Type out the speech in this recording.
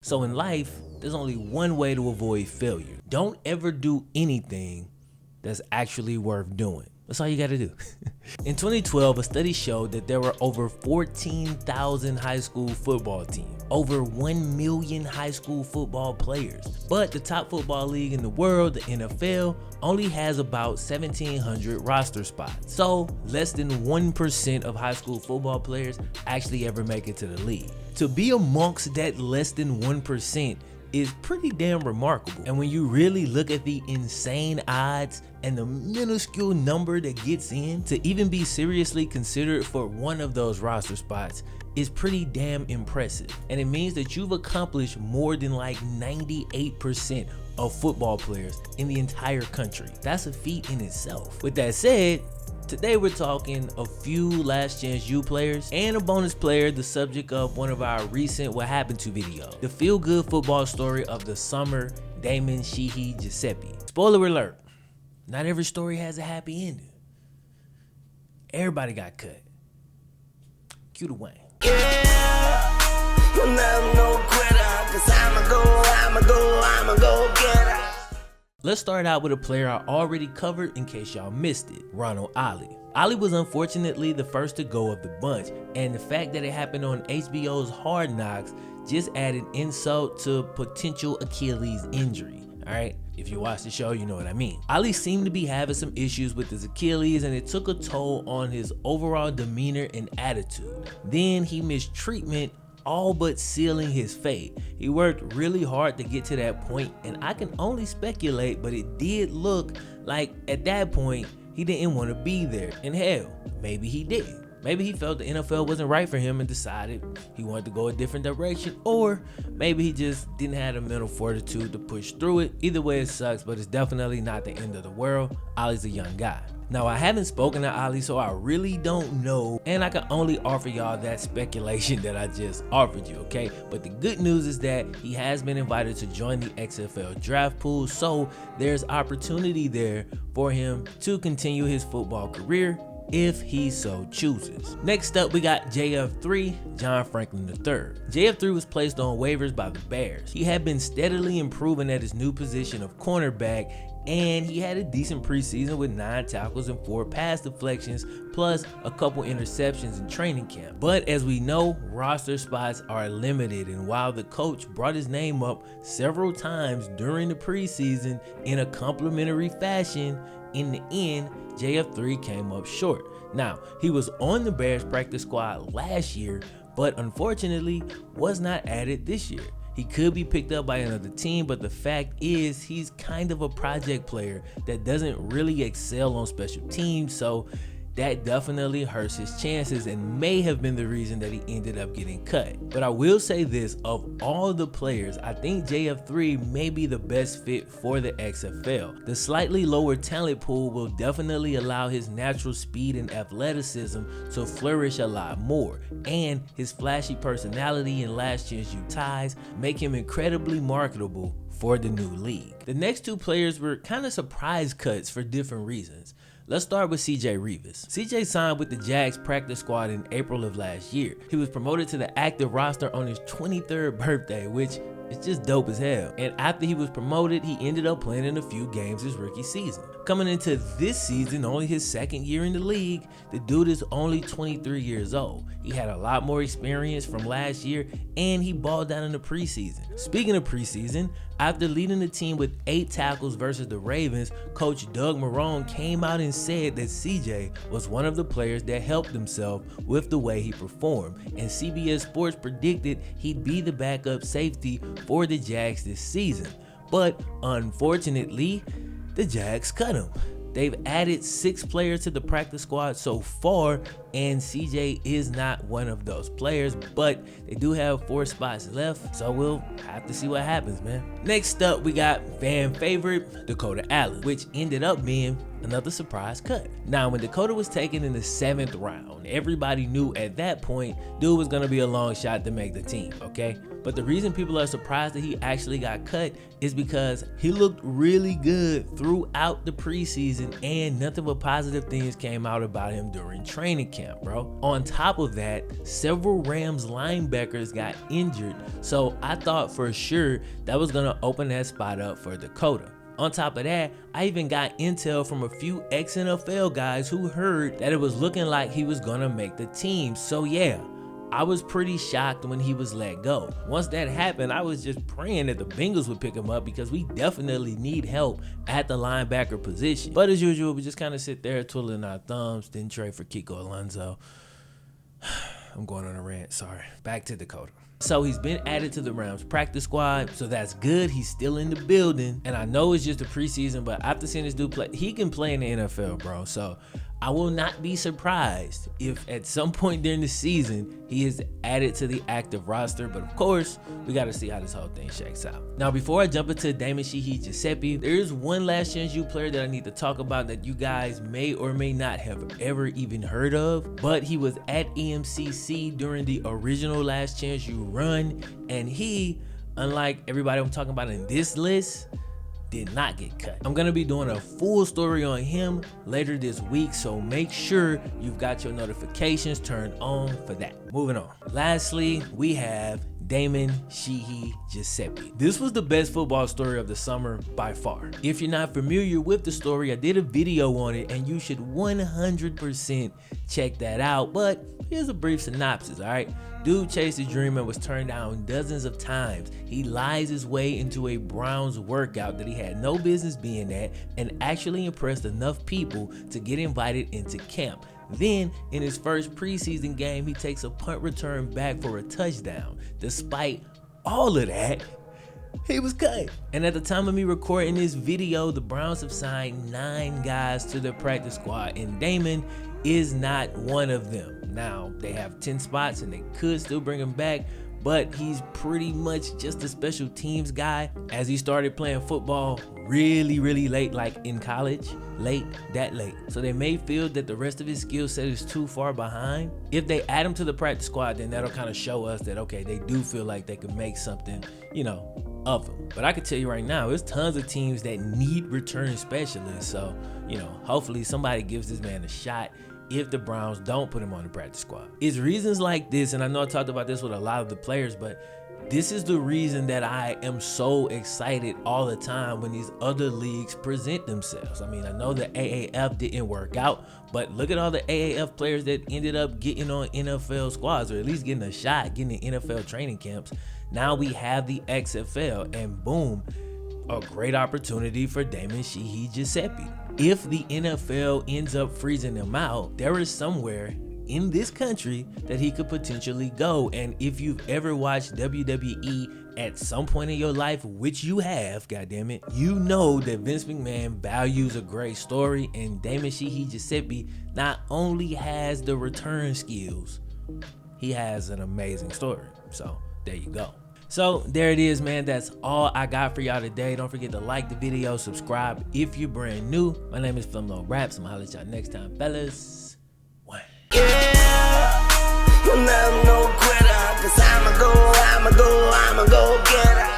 So in life, there's only one way to avoid failure. Don't ever do anything that's actually worth doing. That's all you gotta do. In 2012, a study showed that there were over 14,000 high school football teams, over 1 million high school football players. But the top football league in the world, the NFL, only has about 1,700 roster spots. So less than 1% of high school football players actually ever make it to the league. To be amongst that less than 1% is pretty damn remarkable. And when you really look at the insane odds and the minuscule number that gets in, to even be seriously considered for one of those roster spots is pretty damn impressive. And it means that you've accomplished more than like 98% of football players in the entire country. That's a feat in itself. With that said, today we're talking a few last chance U players and a bonus player, the subject of one of our recent What Happened To videos. The feel-good football story of the summer, Damon Sheehy-Guiseppi. Spoiler alert, not every story has a happy ending. Everybody got cut. Cue the Wayne. Yeah, you'll never no quitter, 'cause I'ma go get her. Let's start out with a player I already covered in case y'all missed it, Ronald Ali. Ali was unfortunately the first to go of the bunch, and the fact that it happened on HBO's Hard Knocks just added insult to potential Achilles injury. Alright, if you watch the show, you know what I mean. Ali seemed to be having some issues with his Achilles, and it took a toll on his overall demeanor and attitude. Then he missed treatment, all but sealing his fate. He worked really hard to get to that point, and I can only speculate, but it did look like at that point he didn't want to be there. And hell, maybe he did. Maybe he felt the NFL wasn't right for him and decided he wanted to go a different direction, or maybe he just didn't have the mental fortitude to push through it. Either way, it sucks, but it's definitely not the end of the world. Ali's a young guy. Now, I haven't spoken to Ali, so I really don't know, and I can only offer y'all that speculation that I just offered you, okay? But the good news is that he has been invited to join the XFL draft pool, so there's opportunity there for him to continue his football career if he so chooses. Next up, we got JF3, John Franklin III. JF3 was placed on waivers by the Bears. He had been steadily improving at his new position of cornerback, and he had a decent preseason with 9 tackles and 4 pass deflections, plus a couple interceptions in training camp. But as we know, roster spots are limited, and while the coach brought his name up several times during the preseason in a complimentary fashion, in the end, JF3 came up short. Now, he was on the Bears practice squad last year, but unfortunately was not added this year. He could be picked up by another team, but the fact is he's kind of a project player that doesn't really excel on special teams, so that definitely hurts his chances and may have been the reason that he ended up getting cut. But I will say this, of all the players, I think JF3 may be the best fit for the XFL. The slightly lower talent pool will definitely allow his natural speed and athleticism to flourish a lot more, and his flashy personality and last chance U ties make him incredibly marketable for the new league. The next two players were kind of surprise cuts for different reasons. Let's start with CJ Revis. CJ signed with the Jags practice squad in April of last year. He was promoted to the active roster on his 23rd birthday, which is just dope as hell. And after he was promoted, he ended up playing in a few games his rookie season. Coming into this season, only his second year in the league, the dude is only 23 years old. He had a lot more experience from last year, and he balled out in the preseason. Speaking of preseason, after leading the team with 8 tackles versus the Ravens, Coach Doug Marrone came out and said that CJ was one of the players that helped himself with the way he performed, and CBS Sports predicted he'd be the backup safety for the Jags this season. But unfortunately, the Jags cut him. They've added 6 players to the practice squad so far, and CJ is not one of those players, but they do have 4 spots left, so we'll have to see what happens, man. Next up, we got fan favorite Dakota Allen, which ended up being another surprise cut. Now, when Dakota was taken in the 7th round, everybody knew at that point dude was gonna be a long shot to make the team, okay? But the reason people are surprised that he actually got cut is because he looked really good throughout the preseason, and nothing but positive things came out about him during training camp. camp, bro. On top of that, several Rams linebackers got injured, so I thought for sure that was gonna open that spot up for Dakota. On top of that, I even got intel from a few ex-NFL guys who heard that it was looking like he was gonna make the team. So yeah, I was pretty shocked when he was let go. Once that happened, I was just praying that the Bengals would pick him up because we definitely need help at the linebacker position. But as usual, we just kind of sit there twiddling our thumbs, didn't trade for Kiko Alonso. I'm going on a rant, sorry. Back to Dakota. So he's been added to the Rams practice squad, so that's good. He's still in the building, and I know it's just a preseason, but after seeing this dude play, he can play in the NFL, bro. So I will not be surprised if at some point during the season he is added to the active roster, but of course, we got to see how this whole thing shakes out. Now, before I jump into Damon Sheehy-Guiseppi, there is one last chance you player that I need to talk about that you guys may or may not have ever even heard of, but he was at EMCC during the original last chance you run, and he, unlike everybody I'm talking about in this list, did not get cut. I'm gonna be doing a full story on him later this week, so make sure you've got your notifications turned on for that. Moving on. Lastly, we have Damon Sheehy-Guiseppi. This was the best football story of the summer by far. If you're not familiar with the story, I did a video on it and you should 100% check that out, but here's a brief synopsis, all right? Dude chased his dream and was turned down dozens of times. He lies his way into a Browns workout that he had no business being at and actually impressed enough people to get invited into camp. Then, in his first preseason game, he takes a punt return back for a touchdown. Despite all of that, he was cut. And at the time of me recording this video, the Browns have signed 9 guys to their practice squad, and Damon is not one of them. Now, they have 10 spots and they could still bring him back, but he's pretty much just a special teams guy, as he started playing football really late, like in college, that late. So they may feel that the rest of his skill set is too far behind. If they add him to the practice squad, then that'll kind of show us that, okay, they do feel like they could make something, of him. But I can tell you right now, there's tons of teams that need return specialists. So, hopefully somebody gives this man a shot if the Browns don't put him on the practice squad. It's reasons like this, and I know I talked about this with a lot of the players, but this is the reason that I am so excited all the time when these other leagues present themselves. I mean, I know the AAF didn't work out, but look at all the AAF players that ended up getting on NFL squads, or at least getting a shot, getting in NFL training camps. Now we have the XFL, and boom, a great opportunity for Damon Sheehy-Guiseppi. If the NFL ends up freezing him out, there is somewhere in this country that he could potentially go. And if you've ever watched WWE at some point in your life, which you have, goddammit, you know that Vince McMahon values a great story, and Damon Sheehy-Guiseppi not only has the return skills, he has an amazing story. So there you go. So there it is, man. That's all I got for y'all today. Don't forget to like the video, subscribe if you're brand new. My name is FlemLo Raps. I'm gonna holler at y'all next time, fellas. Yeah, I'm no quitter, 'cause I'ma go get it.